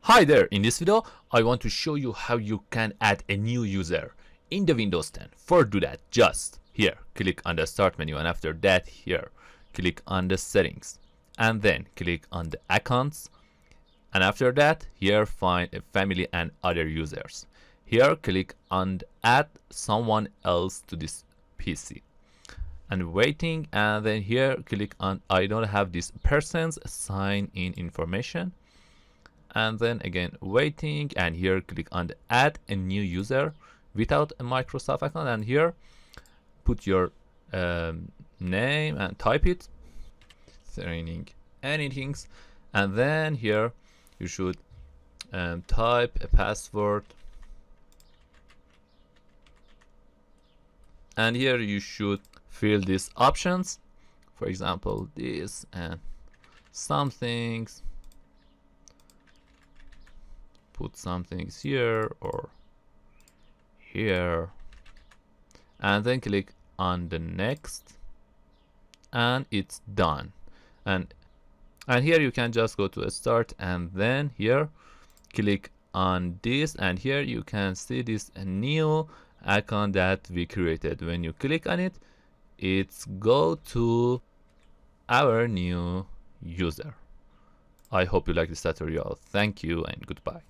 Hi there, in this video I want to show you how you can add a new user in the Windows 10. For do that, just here click on the start menu, and after that here click on the settings, and then click on the accounts, and after that here find a family and other users. Here click on add someone else to this PC and waiting, and then here click on I don't have this person's sign in information, and then again waiting, and here click on the add a new user without a Microsoft account, and here put your name and type it, training anything, and then here you should type a password, and here you should fill these options, for example this and some things, put some things here or here, and then click on the next, and it's done. And here you can just go to start, and then here click on this, and here you can see this new icon that we created. When you click on it, it's go to our new user. I hope you like this tutorial. Thank you and goodbye.